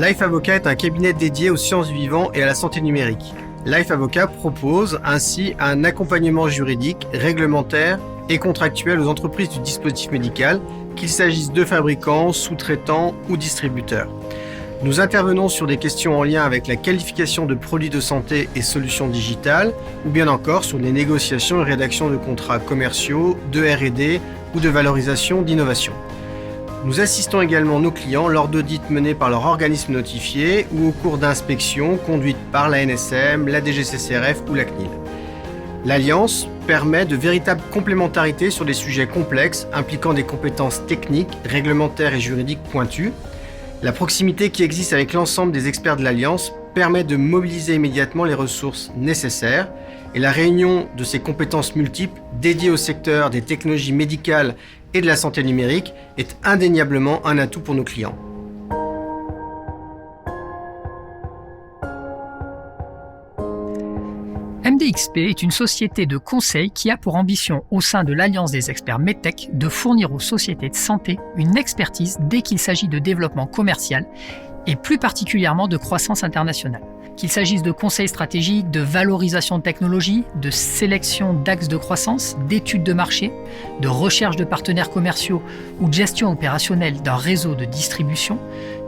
Life Avocat est un cabinet dédié aux sciences du vivant et à la santé numérique. Life Avocat propose ainsi un accompagnement juridique, réglementaire et contractuel aux entreprises du dispositif médical, qu'il s'agisse de fabricants, sous-traitants ou distributeurs. Nous intervenons sur des questions en lien avec la qualification de produits de santé et solutions digitales, ou bien encore sur les négociations et rédactions de contrats commerciaux, de R&D ou de valorisation d'innovation. Nous assistons également nos clients lors d'audits menés par leur organisme notifié ou au cours d'inspections conduites par la NSM, la DGCCRF ou la CNIL. L'Alliance permet de véritables complémentarités sur des sujets complexes impliquant des compétences techniques, réglementaires et juridiques pointues. La proximité qui existe avec l'ensemble des experts de l'Alliance permet de mobiliser immédiatement les ressources nécessaires et la réunion de ces compétences multiples dédiées au secteur des technologies médicales et de la santé numérique est indéniablement un atout pour nos clients. MDXP est une société de conseil qui a pour ambition, au sein de l'Alliance des experts MedTech, de fournir aux sociétés de santé une expertise dès qu'il s'agit de développement commercial et plus particulièrement de croissance internationale. Qu'il s'agisse de conseils stratégiques, de valorisation de technologies, de sélection d'axes de croissance, d'études de marché, de recherche de partenaires commerciaux ou de gestion opérationnelle d'un réseau de distribution,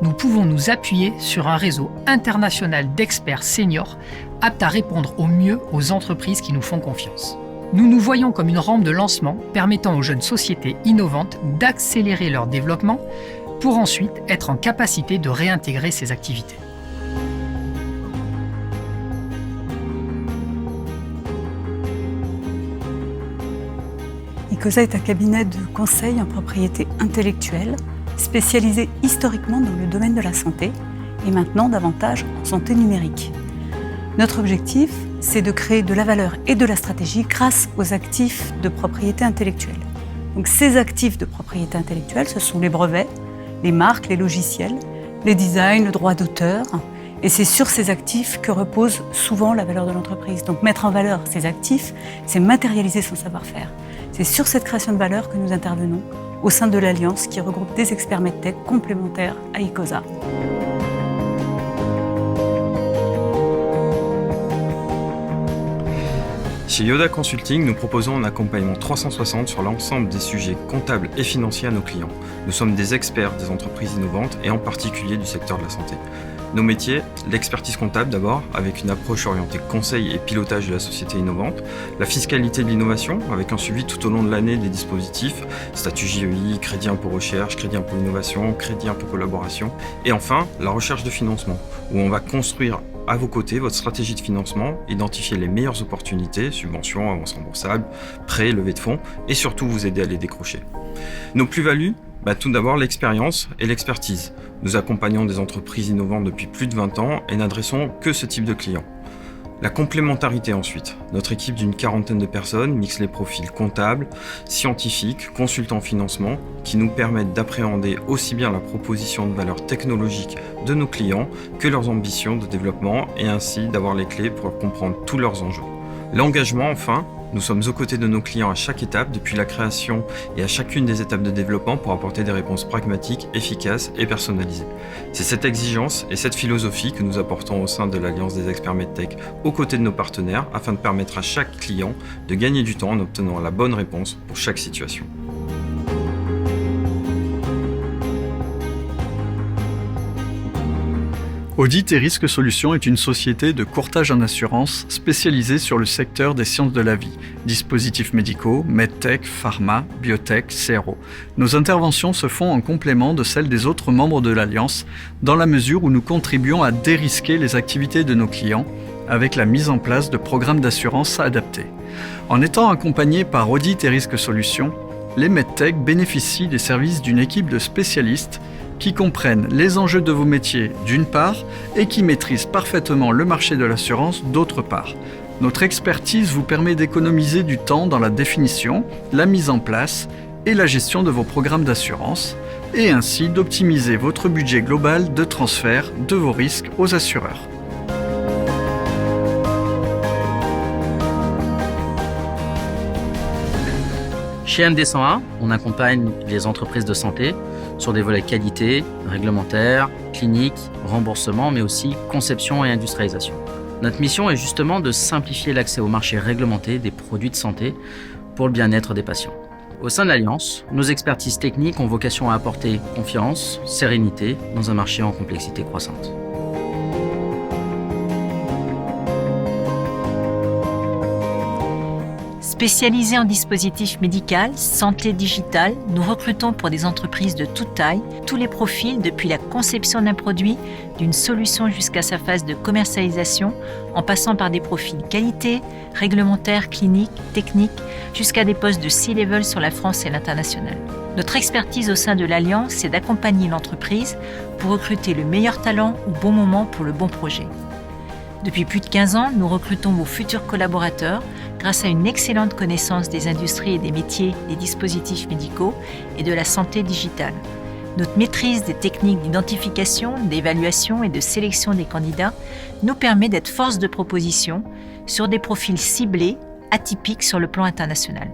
nous pouvons nous appuyer sur un réseau international d'experts seniors aptes à répondre au mieux aux entreprises qui nous font confiance. Nous nous voyons comme une rampe de lancement permettant aux jeunes sociétés innovantes d'accélérer leur développement pour ensuite être en capacité de réintégrer ces activités. Icosa est un cabinet de conseil en propriété intellectuelle, spécialisé historiquement dans le domaine de la santé et maintenant davantage en santé numérique. Notre objectif, c'est de créer de la valeur et de la stratégie grâce aux actifs de propriété intellectuelle. Donc ces actifs de propriété intellectuelle, ce sont les brevets, les marques, les logiciels, les designs, le droit d'auteur. Et c'est sur ces actifs que repose souvent la valeur de l'entreprise. Donc mettre en valeur ces actifs, c'est matérialiser son savoir-faire. C'est sur cette création de valeur que nous intervenons au sein de l'Alliance qui regroupe des experts MedTech complémentaires à Icosa. Chez Yoda Consulting, nous proposons un accompagnement 360 sur l'ensemble des sujets comptables et financiers à nos clients. Nous sommes des experts des entreprises innovantes et en particulier du secteur de la santé. Nos métiers, l'expertise comptable d'abord, avec une approche orientée conseil et pilotage de la société innovante, la fiscalité de l'innovation, avec un suivi tout au long de l'année des dispositifs, statut JEI, crédit impôt recherche, crédit impôt innovation, crédit impôt collaboration, et enfin la recherche de financement, où on va construire à vos côtés votre stratégie de financement, identifier les meilleures opportunités, subventions, avances remboursables, prêts, levées de fonds, et surtout vous aider à les décrocher. Nos plus-values, tout d'abord l'expérience et l'expertise. Nous accompagnons des entreprises innovantes depuis plus de 20 ans et n'adressons que ce type de clients. La complémentarité ensuite. Notre équipe d'une 40aine de personnes mixe les profils comptables, scientifiques, consultants en financement qui nous permettent d'appréhender aussi bien la proposition de valeur technologique de nos clients que leurs ambitions de développement et ainsi d'avoir les clés pour comprendre tous leurs enjeux. L'engagement enfin. Nous sommes aux côtés de nos clients à chaque étape, depuis la création et à chacune des étapes de développement pour apporter des réponses pragmatiques, efficaces et personnalisées. C'est cette exigence et cette philosophie que nous apportons au sein de l'Alliance des experts MedTech aux côtés de nos partenaires afin de permettre à chaque client de gagner du temps en obtenant la bonne réponse pour chaque situation. Audit et Risque Solutions est une société de courtage en assurance spécialisée sur le secteur des sciences de la vie, dispositifs médicaux, medtech, pharma, biotech, CRO. Nos interventions se font en complément de celles des autres membres de l'Alliance, dans la mesure où nous contribuons à dérisquer les activités de nos clients avec la mise en place de programmes d'assurance adaptés. En étant accompagnés par Audit et Risque Solutions, les medtech bénéficient des services d'une équipe de spécialistes qui comprennent les enjeux de vos métiers d'une part et qui maîtrisent parfaitement le marché de l'assurance d'autre part. Notre expertise vous permet d'économiser du temps dans la définition, la mise en place et la gestion de vos programmes d'assurance et ainsi d'optimiser votre budget global de transfert de vos risques aux assureurs. Chez MD101, on accompagne les entreprises de santé sur des volets qualité, réglementaire, clinique, remboursement, mais aussi conception et industrialisation. Notre mission est justement de simplifier l'accès au marché réglementé des produits de santé pour le bien-être des patients. Au sein de l'Alliance, nos expertises techniques ont vocation à apporter confiance, sérénité dans un marché en complexité croissante. Spécialisés en dispositifs médicaux, santé digitale, nous recrutons pour des entreprises de toute taille, tous les profils depuis la conception d'un produit, d'une solution jusqu'à sa phase de commercialisation, en passant par des profils qualité, réglementaire, clinique, technique, jusqu'à des postes de C-level sur la France et l'international. Notre expertise au sein de l'Alliance, c'est d'accompagner l'entreprise pour recruter le meilleur talent au bon moment pour le bon projet. Depuis plus de 15 ans, nous recrutons vos futurs collaborateurs grâce à une excellente connaissance des industries et des métiers des dispositifs médicaux et de la santé digitale. Notre maîtrise des techniques d'identification, d'évaluation et de sélection des candidats nous permet d'être force de proposition sur des profils ciblés, atypiques sur le plan international.